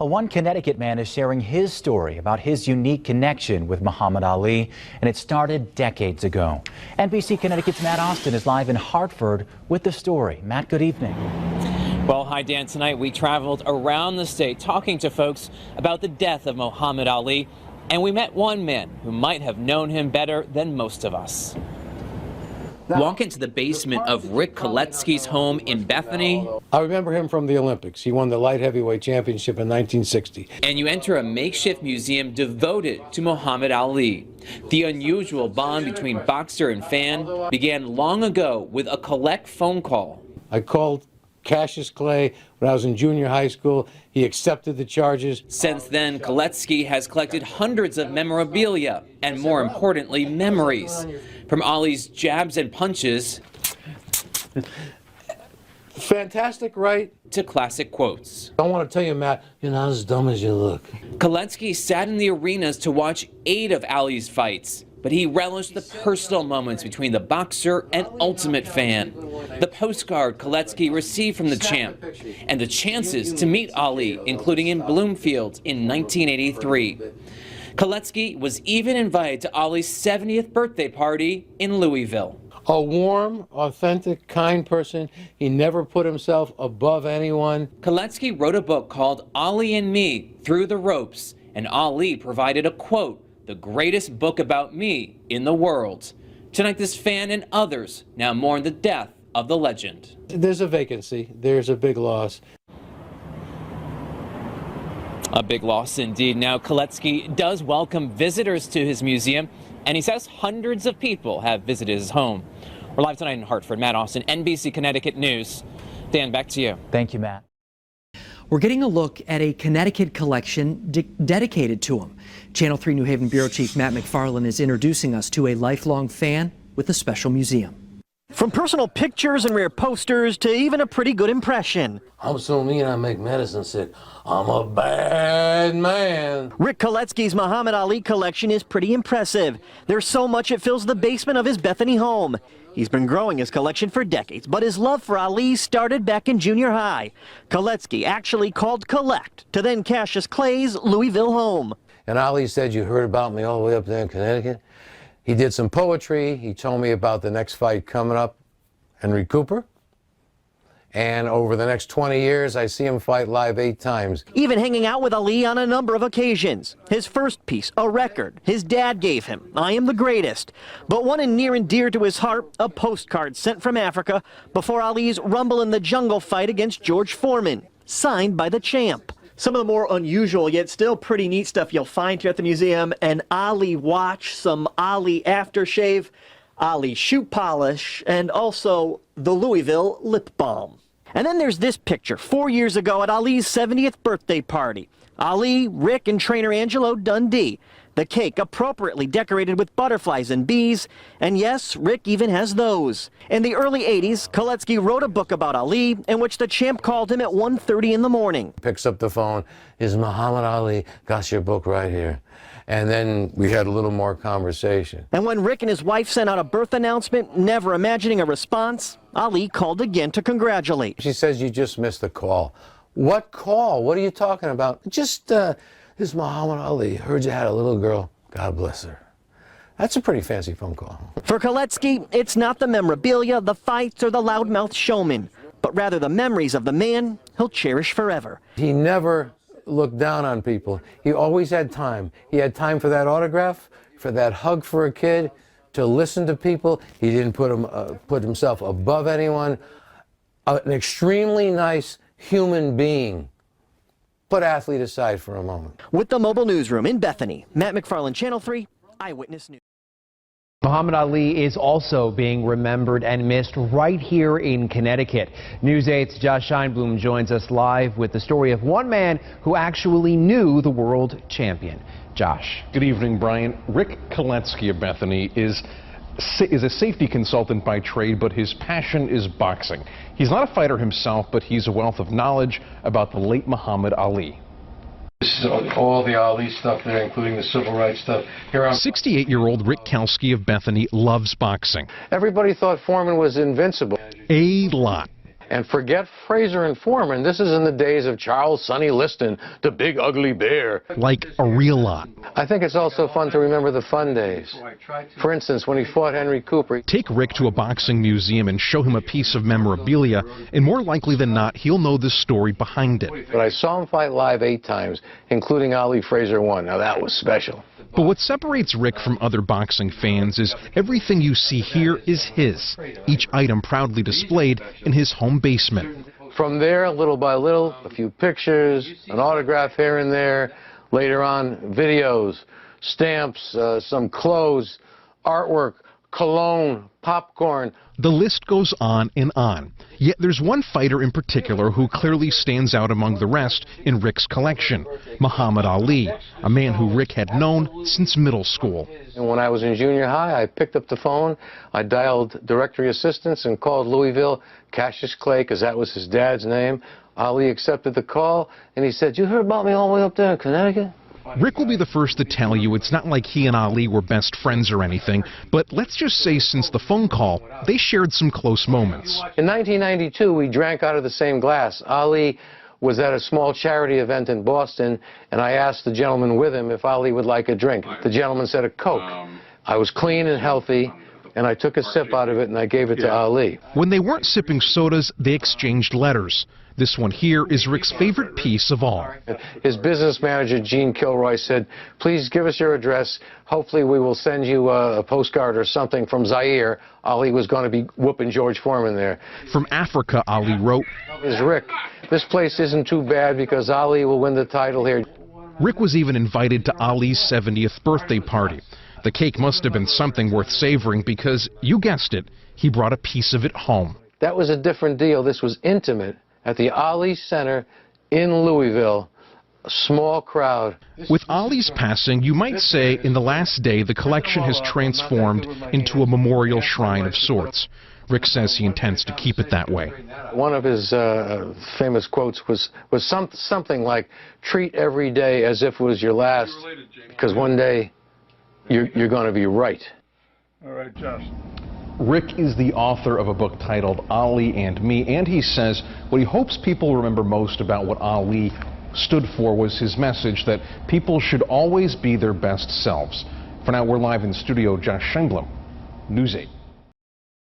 One Connecticut man is sharing his story about his unique connection with Muhammad Ali, and it started decades ago. NBC Connecticut's Matt Austin is live in Hartford with the story. Matt, good evening. Well, hi, Dan. Tonight we traveled around the state talking to folks about the death of Muhammad Ali, and we met one man who might have known him better than most of us. Walk into the basement of Rick Kaletsky's home in Bethany. I remember him from the Olympics. He won the light heavyweight championship in 1960. And you enter a makeshift museum devoted to Muhammad Ali. The unusual bond between boxer and fan began long ago with a collect phone call. I called Cassius Clay when I was in junior high school. He accepted the charges. Since then, Kaletsky has collected hundreds of memorabilia and, more importantly, memories. From Ali's jabs and punches Fantastic, right? to classic quotes. I want to tell you, Matt, you're not as dumb as you look. Kaletsky sat in the arenas to watch 8 of Ali's fights, but he relished the personal moments between the boxer and ultimate fan. The postcard Kaletsky received from the champ, and the chances to meet Ali, including in Bloomfield in 1983. Kaletsky was even invited to Ali's 70th birthday party in Louisville. A warm, authentic, kind person. He never put himself above anyone. Kaletsky wrote a book called Ali and Me, Through the Ropes, and Ali provided a quote, "The greatest book about me in the world." Tonight, this fan and others now mourn the death of the legend. There's a vacancy. There's a big loss. A big loss indeed. Now, Kaletsky does welcome visitors to his museum, and he says hundreds of people have visited his home. We're live tonight in Hartford. Matt Austin, NBC Connecticut News. Dan, back to you. Thank you, Matt. We're getting a look at a Connecticut collection dedicated to him. Channel 3 New Haven Bureau Chief Matt McFarland is introducing us to a lifelong fan with a special museum. From personal pictures and rare posters to even a pretty good impression. I'm so mean I make medicine sick. I'm a bad man. Rick Kaletsky's Muhammad Ali collection is pretty impressive. There's so much it fills the basement of his Bethany home. He's been growing his collection for decades, but his love for Ali started back in junior high. Kaletsky actually called collect to then Cassius Clay's Louisville home. And Ali said, "You heard about me all the way up there in Connecticut?" He did some poetry. He told me about the next fight coming up, Henry Cooper. And over the next 20 years, I see him fight live 8 times. Even hanging out with Ali on a number of occasions. His first piece, a record his dad gave him, "I Am the Greatest." But one near and dear to his heart, a postcard sent from Africa before Ali's Rumble in the Jungle fight against George Foreman, signed by the champ. Some of the more unusual yet still pretty neat stuff you'll find here at the museum: an Ali watch, some Ali aftershave, Ali shoe polish, and also the Louisville lip balm. And then there's this picture 4 years ago at Ali's 70th birthday party. Ali, Rick, and trainer Angelo Dundee. The cake appropriately decorated with butterflies and bees. And yes, Rick even has those. In the early 80s, Kaletsky wrote a book about Ali in which the champ called him at 1:30 in the morning. Picks up the phone. "Is Muhammad Ali? Got your book right here." And then we had a little more conversation. And when Rick and his wife sent out a birth announcement, never imagining a response, Ali called again to congratulate. She says, "You just missed the call." "What call? What are you talking about?" "Just, this Muhammad Ali. Heard you had a little girl. God bless her." That's a pretty fancy phone call. For Kaletsky, it's not the memorabilia, the fights, or the loudmouth showman, but rather the memories of the man he'll cherish forever. He never looked down on people. He always had time. He had time for that autograph, for that hug for a kid, to listen to people. He didn't put himself above anyone. An extremely nice human being. Put athlete aside for a moment. With the mobile newsroom in Bethany, Matt McFarland, Channel 3 Eyewitness News. Muhammad Ali is also being remembered and missed right here in Connecticut. News 8's Josh Scheinblum joins us live with the story of one man who actually knew the world champion. Josh. Good evening, Brian. Rick Kaletsky of Bethany is a safety consultant by trade, but his passion is boxing. He's not a fighter himself, but he's a wealth of knowledge about the late Muhammad Ali. This is all the Ali stuff there, including the civil rights stuff. Here on 68-year-old Rick Kaletsky of Bethany loves boxing. Everybody thought Foreman was invincible. A lot. And forget Fraser and Foreman. This is in the days of Charles Sonny Liston, the big ugly bear. Like a real lot. I think it's also fun to remember the fun days. For instance, when he fought Henry Cooper. Take Rick to a boxing museum and show him a piece of memorabilia, and more likely than not, he'll know the story behind it. But I saw him fight live 8 times, including Ali Fraser won. Now that was special. But what separates Rick from other boxing fans is everything you see here is his, each item proudly displayed in his home basement. From there, little by little, a few pictures, an autograph here and there, later on, videos, stamps, some clothes, artwork, cologne, popcorn. The list goes on and on. Yet there's one fighter in particular who clearly stands out among the rest in Rick's collection, Muhammad Ali, a man who Rick had known since middle school. And when I was in junior high, I picked up the phone, I dialed directory assistance and called Louisville, Cassius Clay, because that was his dad's name. Ali accepted the call, and he said, "You heard about me all the way up there in Connecticut?" Rick will be the first to tell you it's not like he and Ali were best friends or anything, but let's just say since the phone call, they shared some close moments. In 1992, we drank out of the same glass. Ali was at a small charity event in Boston, and I asked the gentleman with him if Ali would like a drink. The gentleman said a Coke. I was clean and healthy, and I took a sip out of it and I gave it to Ali. When they weren't sipping sodas, they exchanged letters. This one here is Rick's favorite piece of all. His business manager, Gene Kilroy, said, "Please give us your address. Hopefully we will send you a postcard or something from Zaire." Ali was going to be whooping George Foreman there. From Africa, Ali wrote, "Is Rick, this place isn't too bad because Ali will win the title here." Rick was even invited to Ali's 70th birthday party. The cake must have been something worth savoring because, you guessed it, he brought a piece of it home. That was a different deal. This was intimate at the Ali Center in Louisville. A small crowd. With Ali's passing, you might say in the last day the collection has transformed into a memorial shrine of sorts. Rick says he intends to keep it that way. One of his famous quotes was something like, "Treat every day as if it was your last, because one day you're going to be right." All right, Josh. Rick is the author of a book titled Ali and Me, and he says what he hopes people remember most about what Ali stood for was his message that people should always be their best selves. For now, we're live in studio. Josh Schenblum, News 8.